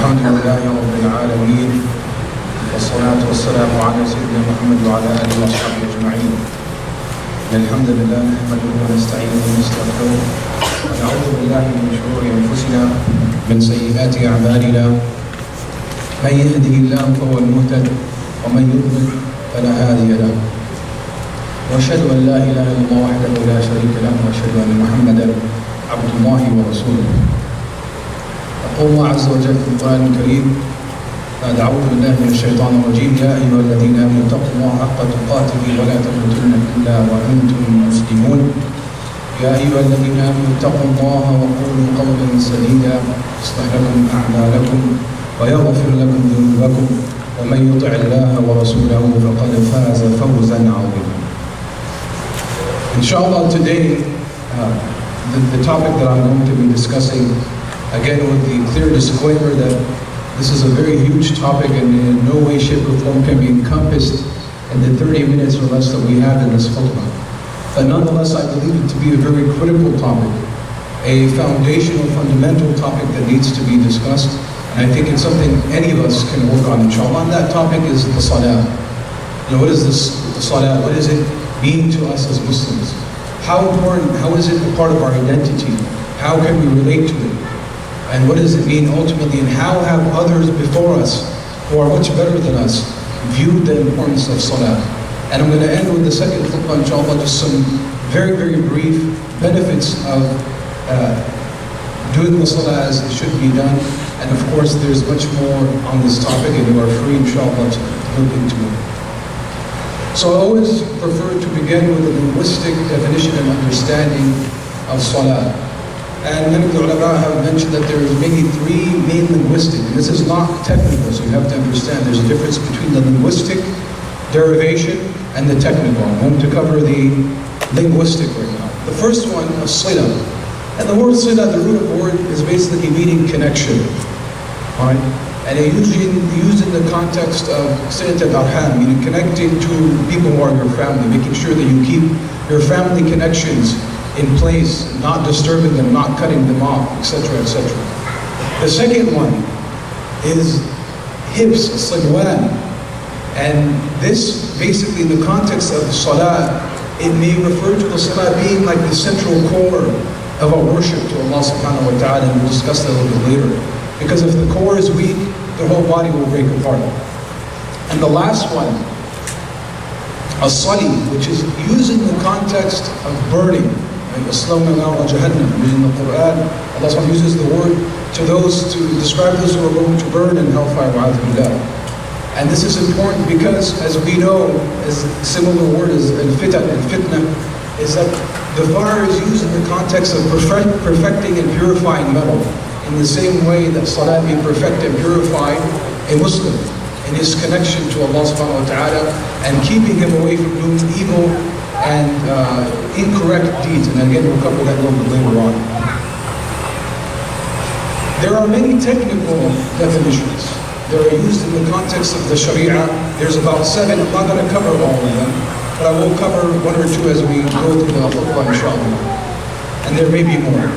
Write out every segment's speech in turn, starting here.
الحمد لله رب العالمين والصلاة والسلام على سيدنا محمد وعلى آله وصحبه أجمعين. الحمد لله نحمده ونستعينه ونستغفره ونعوذ بالله من شرور أنفسنا من سيئات أعمالنا. من يهده الله فهو المهتد ومن يضلل فلا هادي له. وأشهد أن لا إله إلا الله وحده لا شريك له وأشهد أن محمدا عبد الله ورسوله. يقول الله عز وجل في القرآن الكريم بعد أعوذ بالله من الشيطان الرجيم: يا أيها الذين آمنوا اتقوا الله حق تقاته ولا تموتن إلا وأنتم مسلمون. يا أيها الذين آمنوا اتقوا الله وقولوا قولا سديدا يصلح لكم أعمالكم ويغفر لكم ذنوبكم ومن يطع الله ورسوله فقد فاز فوزا عظيما. Inshallah, today the topic that I'm going to be discussing, again with the clear disclaimer that this is a very huge topic and in no way, shape or form can be encompassed in the 30 minutes or less that we have in this khutbah. But nonetheless, I believe it to be a very critical topic, a foundational, fundamental topic that needs to be discussed. And I think it's something any of us can work on, inshallah. And that topic is the salah. What is this, the salah? What does it mean to us as Muslims? How important, how is it a part of our identity? How can we relate to it? And what does it mean ultimately? And how have others before us, who are much better than us, viewed the importance of salah? And I'm going to end with the second khutbah, inshallah, just some very, very brief benefits of doing the salah as it should be done. And of course, there's much more on this topic, and you are free, inshallah, to look into it. So I always prefer to begin with a linguistic definition and understanding of salah. And many of the ulama have mentioned that there is maybe three main linguistic, and this is not technical, so you have to understand there's a difference between the linguistic derivation and the technical. I'm going to cover the linguistic right now. The first one is sila. And the word sila, the root of the word, is basically meaning connection. Alright? And it usually used in the context of silat al-arham, meaning connecting to people who are your family, making sure that you keep your family connections in place, not disturbing them, not cutting them off, etc., etc. The second one is hibs, sinwan. And this, basically in the context of salah, it may refer to the salah being like the central core of our worship to Allah subhanahu wa ta'ala, and we'll discuss that a little bit later. Because if the core is weak, the whole body will break apart. And the last one, as-sali, which is used in the context of burning. Aslawna nar jahannam. In the Quran, Allah subhanahu uses the word to those, to describe those who are going to burn in hellfire, wa'adhu billah. And this is important because, as we know, as a similar word as al-fitan and fitna, is that the fire is used in the context of perfecting and purifying metal. In the same way that salah may perfect and purify a Muslim in his connection to Allah subhanahu wa ta'ala and keeping him away from doing evil and incorrect deeds. And again, we'll cover that a little bit later on. There are many technical definitions that are used in the context of the Sharia. There's about 7. I'm not going to cover all of them, but I will cover 1 or 2 as we go through the khutbah, inshallah. And there may be more.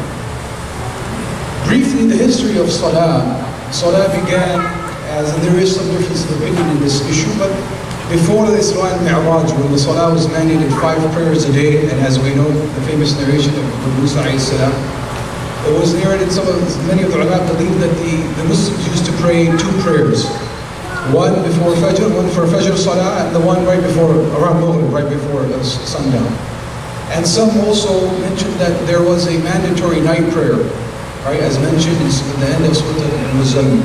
Briefly, the history of salah. Salah began as, and there is some difference of opinion in this issue, but before the Isra and Mi'raj, when the salah was mandated 5 prayers a day, and as we know, the famous narration of Musa alayhi salam, it was narrated, many of the ulama believe that the Muslims used to pray 2 prayers. One before Fajr, one for Fajr Salah, and the one right before, around Maghrib, right before sundown. And some also mentioned that there was a mandatory night prayer, right, as mentioned in the end of Surah Al-Muzammil.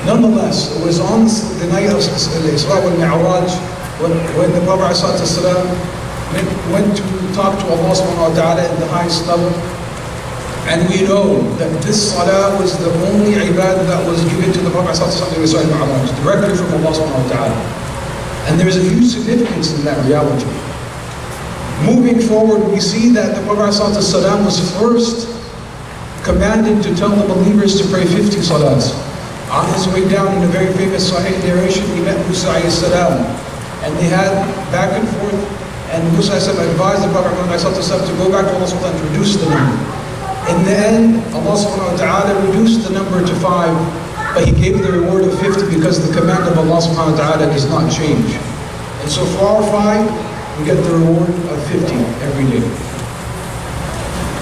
Nonetheless, it was on the night of Isra wal Mi'raj when the Prophet ﷺ went to talk to Allah subhanahu wa ta'ala in the highest level. And we know that this salah was the only ibadah that was given to the Prophet ﷺ in Isra wal Mi'raj, directly from Allah subhanahu wa ta'ala. And there is a huge significance in that reality. Moving forward, we see that the Prophet ﷺ was first commanded to tell the believers to pray 50 salahs. On his way down, in a very famous Sahih narration, he met Musa alayhi salam, and they had back and forth, and Musa advised the Prophet to go back to Allah subhanahu and reduce the number. In the end, Allah subhanahu wa ta'ala reduced the number to 5, but he gave the reward of 50 because the command of Allah subhanahu wa ta'ala does not change. And so for our 5, we get the reward of 50 every day.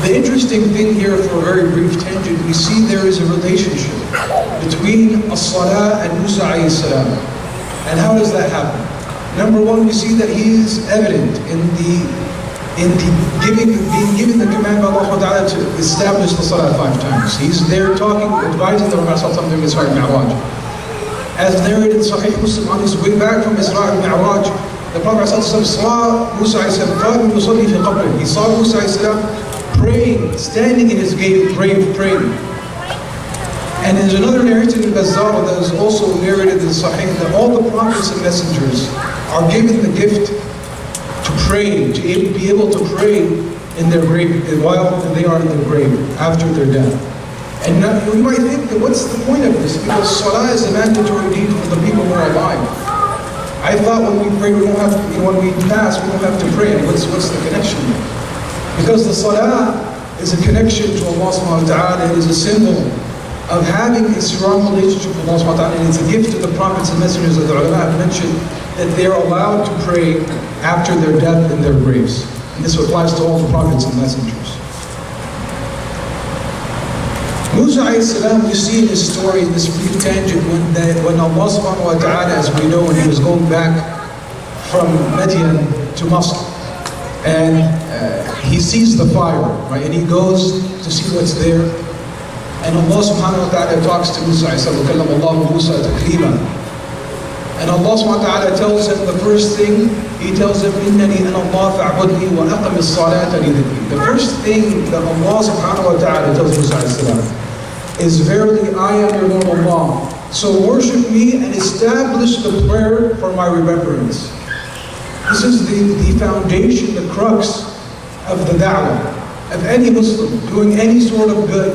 The interesting thing here, for a very brief tangent, we see there is a relationship between as-salah and Musa alayhi salam. And how does that happen? Number one, we see that he is evident in being given the command by Allah Ta'ala to establish the salah 5 times. He's there talking, advising the Prophet during Isra and Mi'raj. As narrated in Sahih Muslim, on his way back from Isra and Mi'raj, the Prophet saw Musa alayhi salam, he saw Musa alayhi salam praying, standing in his grave praying. And there's another narrative in Bazzar that is also narrated in Sahih that all the prophets and messengers are given the gift to pray, to be able to pray in their grave while they are in their grave, after their death. And now, you might think that what's the point of this? Because salah is a mandatory deed for the people who are alive. I thought when we pray, we don't have to, when we fast, we don't have to pray. What's the connection? Because the salah is a connection to Allah subhanahu wa ta'ala. It is a symbol of having a strong relationship with Allah subhanahu wa ta'ala, and it's a gift to the prophets and messengers that the ulama have mentioned that they are allowed to pray after their death in their graves. And this applies to all the prophets and messengers. Musa alayhi salam, you see in his story, in this brief tangent, when Allah subhanahu wa ta'ala, as we know, when he was going back from Midian to Masr, and he sees the fire, right? And he goes to see what's there. And Allah subhanahu wa ta'ala talks to Musa alayhi salam, وَكَلَّمَ اللَّهُ مُوسَى تَكْلِيمًا. And Allah subhanahu wa ta'ala tells him the first thing, he tells him, إِنَّنِي أَنَا اللَّهُ فَاعْبُدْنِي وَأَقِمِ الصَّلَاةَ لِذِكْرِي. The first thing that Allah subhanahu wa ta'ala tells Musa alayhi salam is, verily I am your Lord Allah. So worship me and establish the prayer for my remembrance. This is the foundation, the crux of the da'wah. Of any Muslim doing any sort of good,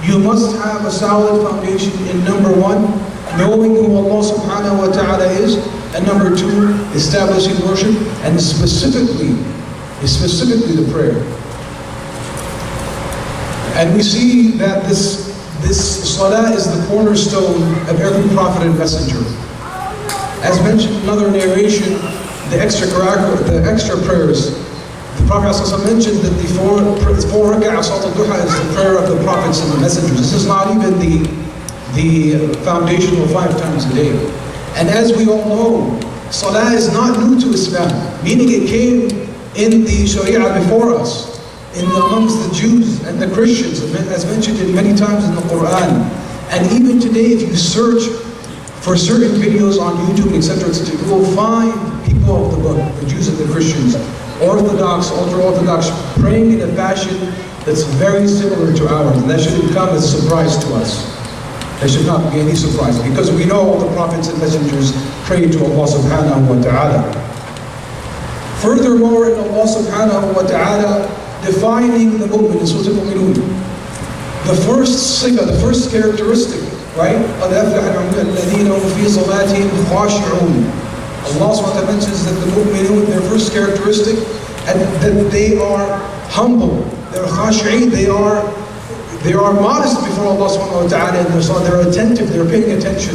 you must have a solid foundation in number 1, knowing who Allah subhanahu wa ta'ala is, and number 2, establishing worship, and specifically the prayer. And we see that this salah is the cornerstone of every prophet and messenger. As mentioned in another narration, the extra prayers. The Prophet ﷺ mentioned that the 4 rak'ah salat al-duha is the prayer of the prophets and the messengers. This is not even the foundational 5 times a day. And as we all know, salah is not new to Islam, meaning it came in the Sharia before us, amongst the Jews and the Christians, as mentioned many times in the Quran. And even today, if you search for certain videos on YouTube, etc., you will find people of the book, the Jews and the Christians, Orthodox, ultra-Orthodox, praying in a fashion that's very similar to ours. And that shouldn't come as a surprise to us. There should not be any surprise, because we know all the prophets and messengers pray to Allah subhanahu wa ta'ala. Furthermore, in Allah subhanahu wa ta'ala defining the mu'min in Surah Al-Mu'minun, the first sifa, the first characteristic, right? قَدْ أَفْلَحَ الَّذِينَ هُمْ فِي صَلَاتِهِمْ خَاشِعُونَ. Allah subhanahu wa ta'ala mentions that the mu'minun, their first characteristic, and that they are humble, they're khashi'een, they are modest before Allah subhanahu wa ta'ala, and they're attentive, they're paying attention.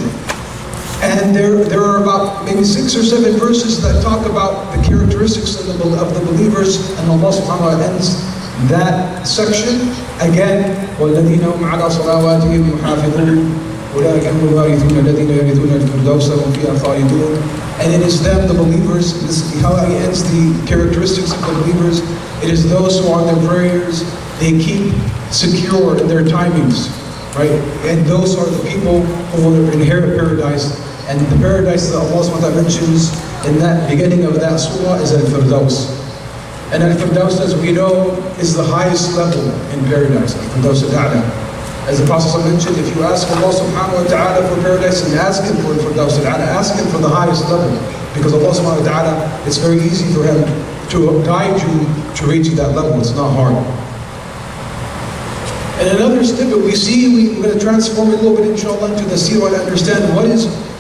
And there are about maybe 6 or 7 verses that talk about the characteristics of the believers, and Allah subhanahu wa ta'ala ends that section again, وَالَّذِينَ هُمْ عَلَى صَلَوَاتِهِمْ يُحَافِظُونَ أولئك هم الوارثون الذين يرثون الفردوس هم فيها خالدون. And it is them, the believers. This is how he ends the characteristics of the believers. It is those who on their prayers they keep secure in their timings, right? And those are the people who will inherit paradise. And the paradise that Allah subhanahu wa ta'ala mentions in that beginning of that surah is al-Firdaus. And al-Firdaus, as we know, is the highest level in paradise. Al-Firdaus al-A'la. As the Prophet mentioned, if you ask Allah subhanahu wa ta'ala for paradise, and ask Him for Firdaus al-A'la, ask Him for the highest level. Because Allah subhanahu wa ta'ala, it's very easy for Him to guide you to reach that level. It's not hard. And another snippet we see, we're going to transform it a little bit inshallah into the seerah and understand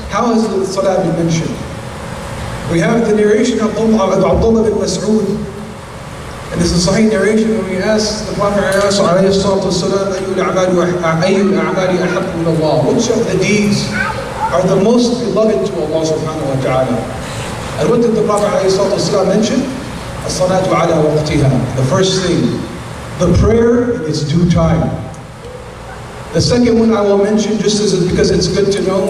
how has the salah been mentioned. We have the narration of Abdullah bin Mas'ud And this is a Sahih narration when we asked the Prophet ﷺ, which of the deeds are the most beloved to Allah subhanahu wa ta'ala? And what did the Prophet ﷺ mention? As-salatu ala waqtiha. The first thing, the prayer in its due time. The second one I will mention just because it's good to know,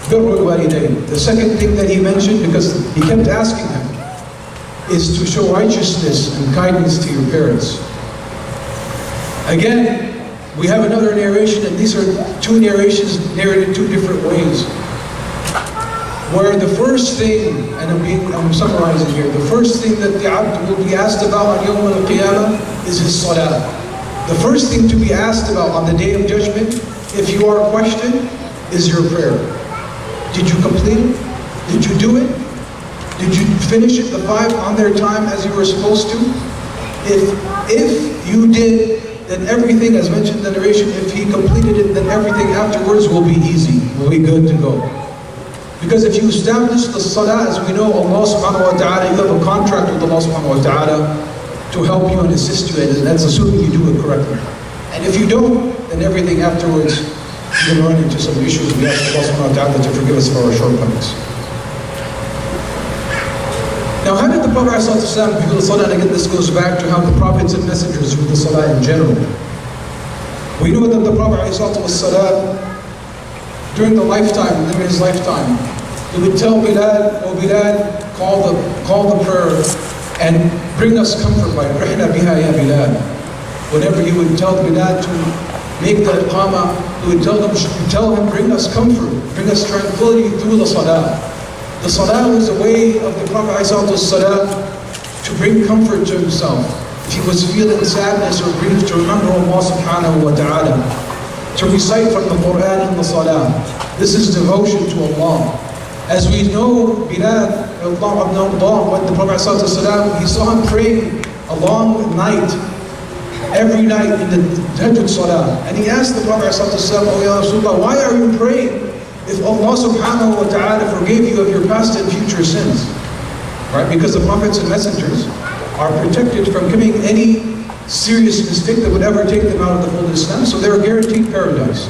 birrul walidayn. The second thing that he mentioned, because he kept asking him, is to show righteousness and kindness to your parents. Again, we have another narration, and these are two narrations narrated two different ways. Where the first thing, and I'm summarizing here, the first thing that the abd will be asked about on Yawm al-Qiyamah is his salah. The first thing to be asked about on the Day of Judgment, if you are questioned, is your prayer. Did you complete it? Did you do it? Did you finish it, the 5 on their time as you were supposed to? If you did, then everything, as mentioned in the narration, if he completed it, then everything afterwards will be easy, will be good to go. Because if you establish the salah, as we know, Allah subhanahu wa ta'ala, you have a contract with Allah subhanahu wa ta'ala to help you and assist you, and that's assuming you do it correctly. And if you don't, then everything afterwards, you're going to run into some issues. We ask Allah subhanahu wa ta'ala to forgive us for our shortcomings. Now, how did the Prophet ﷺ view the salah? And again, this goes back to how the prophets and messengers view the salah in general. We know that the Prophet ﷺ, during the lifetime, during his lifetime, he would tell Bilal, "Oh Bilal, call the prayer and bring us comfort by Rihna biha ya Bilal." Whenever he would tell Bilal to make the iqamah, he would tell him, "Bring us comfort, bring us tranquility through the salah." The salah was a way of the Prophet ﷺ to bring comfort to himself. If he was feeling sadness or grief, to remember Allah subhanahu wa ta'ala. To recite from the Quran in the salah. This is devotion to Allah. As we know, Bilal, when the Prophet ﷺ, he saw him praying a long night, every night in the Tahajjud salah. And he asked the Prophet ﷺ, "Oh Ya Rasulullah, why are you praying? If Allah subhanahu wa ta'ala forgave you of your past and future sins." Right? Because the prophets and messengers are protected from committing any serious mistake that would ever take them out of the fold of Islam, so they're guaranteed paradise.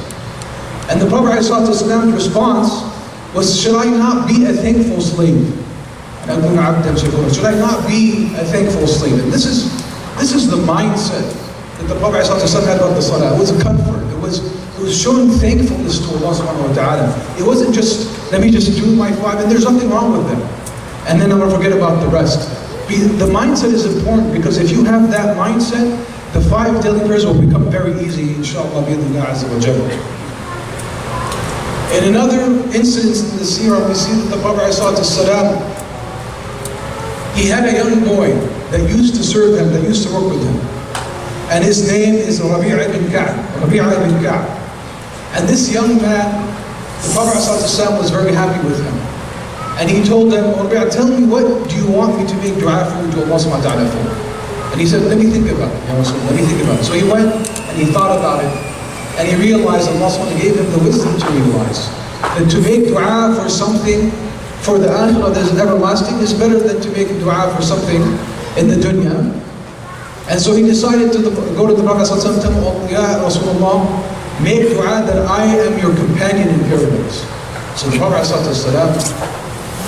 And the Prophet ﷺ's response was, "Should I not be a thankful slave? Should I not be a thankful slave?" And this is the mindset that the Prophet ﷺ had about the salah. It was a comfort. It was showing thankfulness to Allah subhanahu wa ta'ala. It wasn't just, let me just do my 5, and there's nothing wrong with them. And then I'm going to forget about the rest. The mindset is important, because if you have that mindset, the 5 daily prayers will become very easy, inshallah, bi'idhnillah azza wa jalla. In another instance in the seerah, we see that the Prophet ﷺ, he had a young boy that used to serve him, that used to work with him. And his name is Rabi'a ibn Ka'b. And this young man, the Prophet ﷺ was very happy with him. And he told them, "Oh Rabi'a, tell me, what do you want me to make dua for you to Allah subhanahu wa ta'ala for?" And he said, "Let me think about it, Ya Rasul, let me think about it." So he went and he thought about it. And he realized Allah subhanahu wa ta'ala gave him the wisdom to realize that to make dua for something for the akhirah that is everlasting is better than to make dua for something in the dunya. And so he decided to go to the Prophet ﷺ, tell him, "Oh, Ya Rasulullah, make dua that I am your companion in paradise." So the Prophet ﷺ,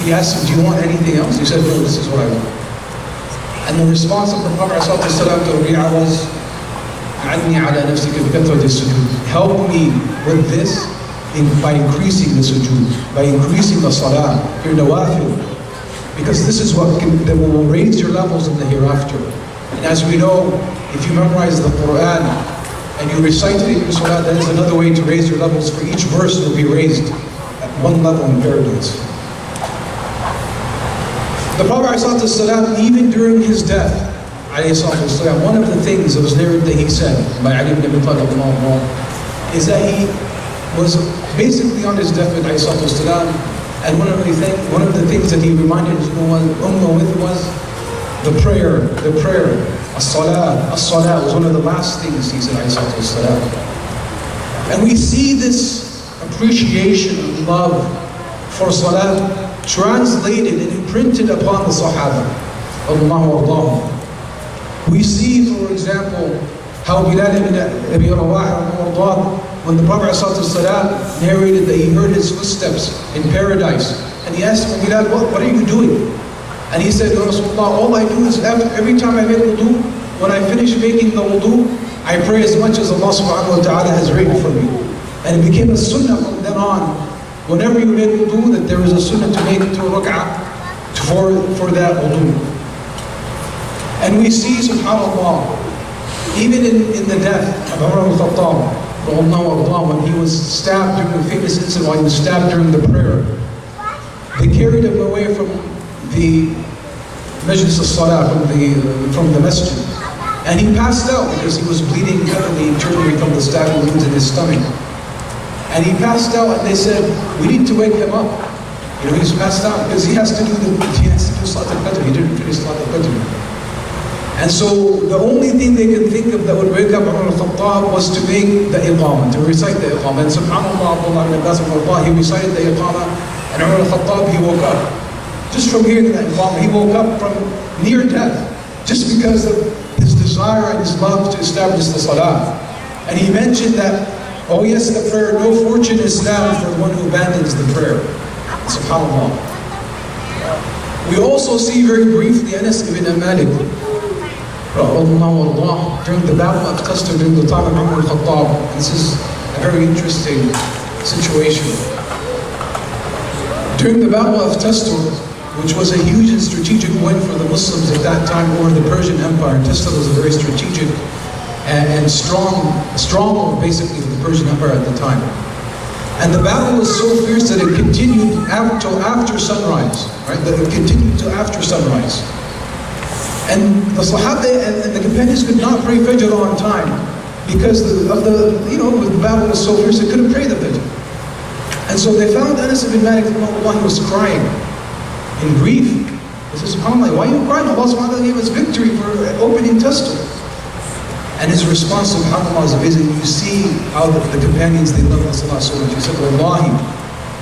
he asked him, "Do you want anything else?" He said, "No, this is what I want." And the response of the Prophet ﷺ to Rabi'a was, "A'adni ala nafsika bi kathrati as-sujud." Help me with this by increasing the sujood, by increasing the salah, your nawafil. Because this is what that will raise your levels in the hereafter. And as we know, if you memorize the Quran and you recite it in your salah, that is another way to raise your levels, for each verse will be raised at one level in paradise. The Prophet ﷺ, even during his death, one of the things that was narrated that he said by Ali ibn Abi Talib is that he was basically on his deathbed, and one of the things that he reminded his ummah with was the prayer, as-salah was one of the last things he said, and we see this appreciation and love for salah translated and imprinted upon the Sahaba. We see, for example, how Bilal ibn Abi Rawah, when the Prophet ﷺ narrated that he heard his footsteps in paradise, and he asked him, Bilal, what are you doing? And he said, Ya Rasulullah, all I do is every time I make wudu, when I finish making the wudu, I pray as much as Allah subhanahu wa ta'ala has written for me. And it became a sunnah from then on. Whenever you make wudu, that there is a sunnah to make 2 rak'ah for that wudu. And we see, subhanAllah, even in the death of Umar al-Khattab, when he was stabbed during the famous incident, while he was stabbed during the prayer, they carried him away from the Majlis al-Salah, from the masjid. And he passed out because he was bleeding heavily internally from the stabbing wounds in his stomach. And he passed out, and they said, we need to wake him up. He's passed out because he has to do Salat al-Qadr. He didn't finish Salat al-Qadr. And so the only thing they could think of that would wake up Umar al-Khattab was to make the iqamah, to recite the iqamah. And subhanAllah, he recited the iqamah, and Umar al-Khattab, he woke up. Just from hearing that iqamah, he woke up from near death, just because of his desire and his love to establish the salah. And he mentioned that, oh yes, the prayer, no fortune is Islam for the one who abandons the prayer. SubhanAllah. We also see very briefly Anas ibn Malik, during the battle of Tastur, during the time of Umar al-Khattab. This is a very interesting situation. During the battle of Tastur, which was a huge and strategic win for the Muslims at that time over the Persian Empire. Tastur was a very strategic and stronghold basically of the Persian Empire at the time. And the battle was so fierce that it continued until after sunrise. Right? That it continued till after sunrise. And the Sahaba and the companions could not pray Fajr on time because the battle was so fierce they couldn't pray the Fajr. And so they found Anas ibn Malik, he was crying in grief. He says, SubhanAllah, why are you crying? Allah subhanahu wa ta'ala gave us victory for opening Tastur. And his response, subhanAllah, is amazing. You see how the companions, they love the Salah so much. He said, Wallahi,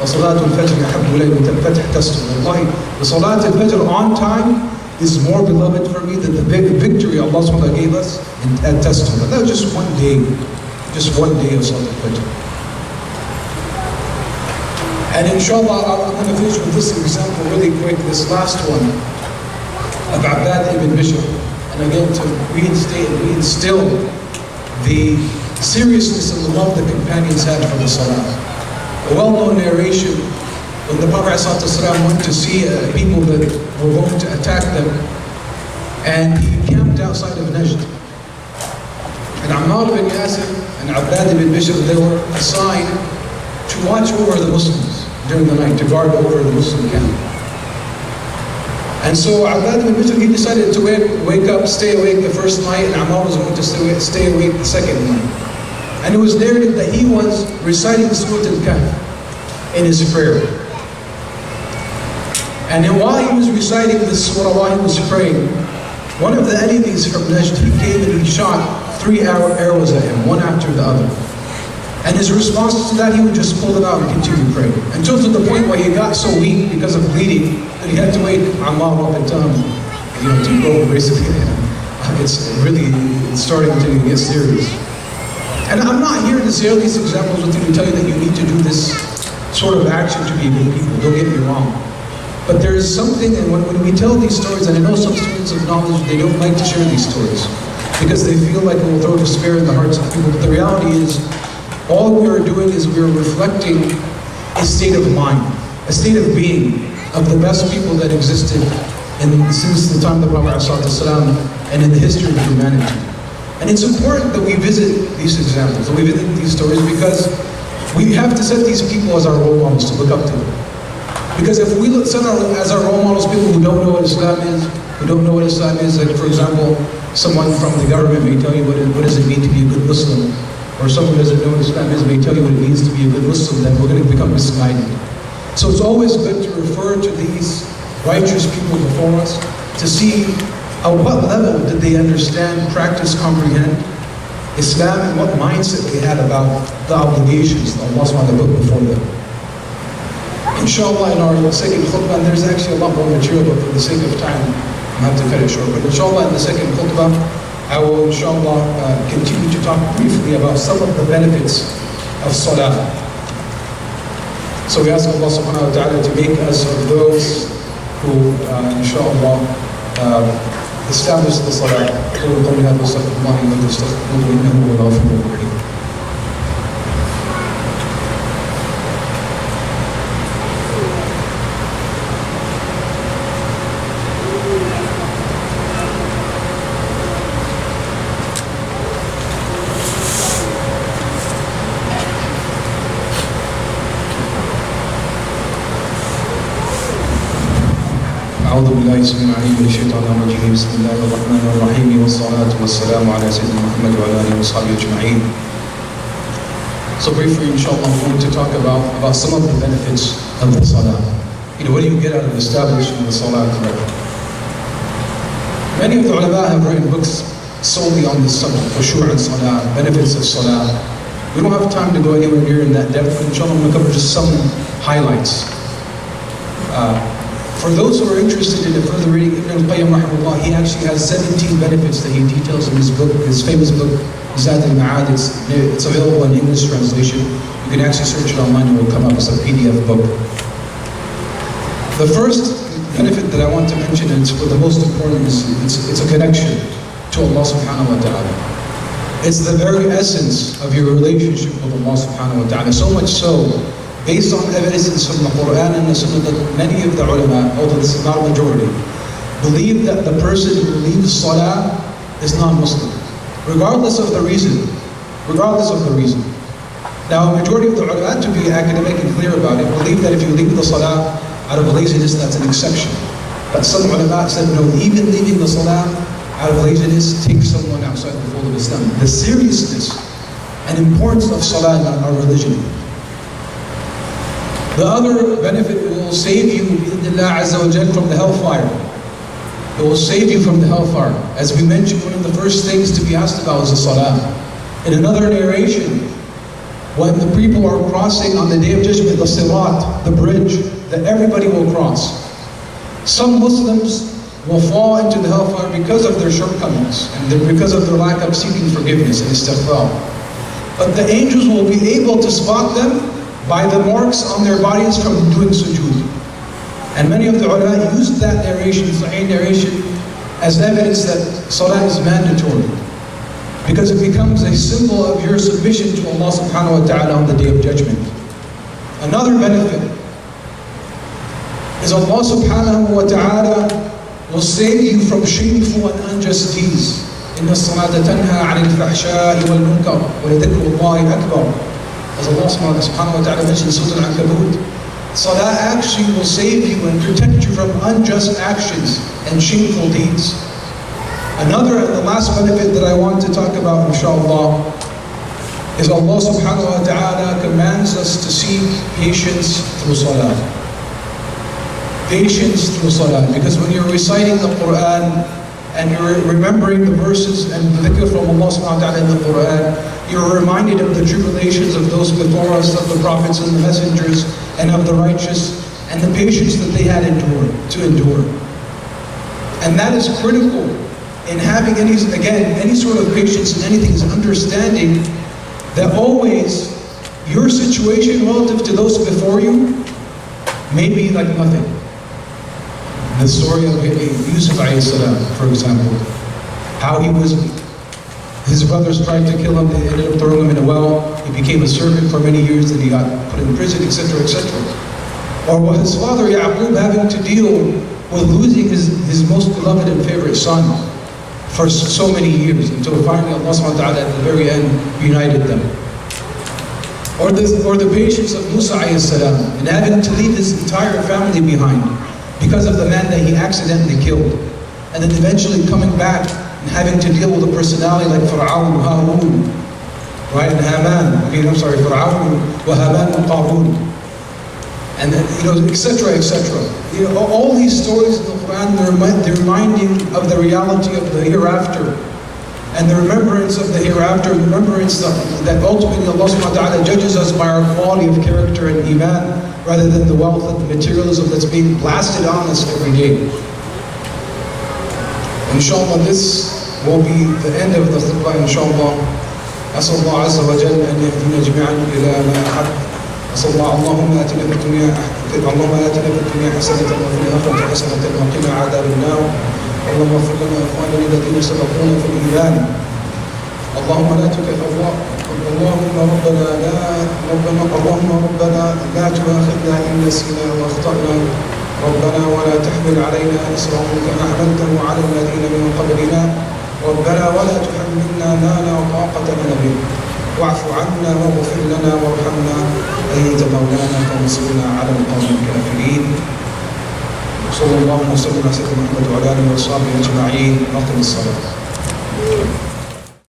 وَصَلَاةُ الْفَجْرِ أَحَبُّ إِلَيَّ مِنْ فَتْحِ تَسْتُرٍ. Wallahi, the Salat al-Fajr on time is more beloved for me than the victory Allah subhanahu wa ta'ala gave us at Tastur. That was just one day of Salat al-Fajr. And inshallah, I'm going to finish with this example really quick, this last one of Abbad ibn Bishr. And again, to reinstate and reinstill the seriousness and the love the companions had for the Salah. A well-known narration, when the Prophet ﷺ went to see people that were going to attack them, and he camped outside of Najd. And Ammar ibn Yasir and Abbad ibn Bishr, they were assigned to watch over the Muslims during the night, to guard over the Muslim camp. And so Abbad ibn Bishr, he decided to wake up, stay awake the first night, and Ammar was going to stay awake the second night. And it was narrated that he was reciting the Surah Al-Kahf in his prayer. And then while he was reciting this surah, while he was praying, one of the enemies from Najd, he came and he shot 3 arrows at him, one after the other. And his response to that, he would just pull them out and continue praying. Until to the point where he got so weak because of bleeding that he had to wake Ammar up and tell him, to go basically. It's starting to get serious. And I'm not here to share these examples with you to tell you that you need to do this sort of action to be good people. Don't get me wrong. But there is something, and when we tell these stories, and I know some students of knowledge, they don't like to share these stories because they feel like it will throw despair in the hearts of people. But the reality is, all we are doing is we are reflecting a state of mind, a state of being of the best people that existed since the time of the Prophet ﷺ and in the history of humanity. And it's important that we visit these examples, that we visit these stories, because we have to set these people as our role models to look up to them. Because if we set as our role models people who don't know what Islam is, like for example, someone from the government may tell you what does it mean to be a good Muslim, or someone who doesn't know what Islam is may tell you what it means to be a good Muslim, then we're going to become misguided. So it's always good to refer to these righteous people before us to see at what level did they understand, practice, comprehend Islam, and what mindset they had about the obligations that Allah subhanahu wa ta'ala put before them. Inshallah, in our second khutbah, and there's actually a lot more material, but for the sake of time, I have to cut it short. But inshallah, in the second khutbah, I will inshallah continue to talk briefly about some of the benefits of salah. So we ask Allah subhanahu wa ta'ala to make us of those who inshallah establish the salah. قولوا قولي هذا واستغفر الله لي ولكم واستغفروه إنه هو الغفور الرحيم. أعوذ بالله السميع العليم من الشيطان الرجيم بسم الله الرحمن الرحيم والصلاة والسلام على سيدنا محمد وعلى آله وصحبه أجمعين. So briefly, inshallah, I'm going to talk about some of the benefits of the salah. What do you get out of establishing the salah correctly? Many of the ulama have written books solely on this subject, khushu' and salah, benefits of salah. We don't have time to go anywhere near in that depth, but inshallah I'm going to cover just some highlights. For those who are interested in further reading, Ibn al-Qayyim rahimahullah, he actually has 17 benefits that he details in his book, his famous book, Zad al-Ma'ad. It's available in English translation. You can actually search it online and it will come up as a PDF book. The first benefit that I want to mention, and it's the most important, is it's a connection to Allah subhanahu wa ta'ala. It's the very essence of your relationship with Allah subhanahu wa ta'ala. So much so, based on evidences from the Quran and the Sunnah, that many of the ulama, although this is not a majority, believe that the person who leaves salah is non-Muslim, regardless of the reason. Regardless of the reason. Now, a majority of the ulama, to be academic and clear about it, believe that if you leave the salah out of laziness, that's an exception. But some ulama said, no, even leaving the salah out of laziness takes someone outside the fold of Islam. The seriousness and importance of salah in our religion. The other benefit, it will save you from the hellfire. It will save you from the hellfire. As we mentioned, one of the first things to be asked about is the salah. In another narration, when the people are crossing on the Day of Judgment, the sirat, the bridge that everybody will cross, some Muslims will fall into the hellfire because of their shortcomings and because of their lack of seeking forgiveness and istighfar. But the angels will be able to spot them by the marks on their bodies from doing sujood. And many of the ulama used that narration, Sahih narration, as evidence that salah is mandatory, because it becomes a symbol of your submission to Allah subhanahu wa ta'ala on the Day of Judgment. Another benefit is Allah subhanahu wa ta'ala will save you from shameful and unjust deeds. إِنَّ الصَّلَاةَ تَنْهَى عَنِ الْفَحْشَاءِ وَالْمُنْكَرِ وَلَذِكْرُ اللَّهِ أَكْبَرُ. As Allah subhanahu wa ta'ala mentioned in Surah Al-Ankabut, salah actually will save you and protect you from unjust actions and shameful deeds. Another and the last benefit that I want to talk about, inshallah, is Allah subhanahu wa ta'ala commands us to seek patience through salah. Patience through salah. Because when you're reciting the Quran and you're remembering the verses and the dhikr from Allah subhanahu wa ta'ala in the Quran, you're reminded of the tribulations of those before us, of the prophets and the messengers, and of the righteous, and the patience that they had to endure. And that is critical in having any sort of patience in anything, is understanding that always your situation relative to those before you may be like nothing. The story of Yusuf alayhi salam, for example, how his brothers tried to kill him, they ended up throwing him in a well, he became a servant for many years, and he got put in prison, etc., etc. Or his father Yaqub having to deal with losing his most beloved and favorite son for so many years, until finally Allah subhanahu wa ta'ala at the very end united them. Or the patience of Musa alayhi salam, in having to leave his entire family behind because of the man that he accidentally killed, and then eventually coming back and having to deal with a personality like Fir'aun, Harun, right, and Haman. Fir'aun, Haman, and Qarun, and then, etc., etc. All these stories in the Quran, they remind you of the reality of the hereafter, and the remembrance of the hereafter, remembrance that ultimately Allah subhanahu wa ta'ala judges us by our quality of character and iman, rather than the wealth and the materialism that's being blasted on us every day. Inshallah, this will be the end of the khutbah, inshallah. أسأل الله عز وجل أن يهدينا جميعا إلى ما أحب. أسأل الله اللهم آتنا في الدنيا حسنة وفي الآخرة حسنة وقنا عذاب النار. اللهم اغفر لنا وإخواننا الذين سبقونا في الإيمان. اللهم لا تؤاخذنا لا تؤاخذنا إن نسينا وأخطأنا. ربنا ولا تحمل علينا إصرا كما حملته على الذين من قبلنا. ربنا ولا تحملنا ما لا طاقة لنا به. واعف عنا واغفر لنا وارحمنا أنت مولانا فانصرنا على القوم الكافرين. صلى الله وسلم على سيدنا محمد وعلى آله وصحبه أجمعين. أقم الصلاة.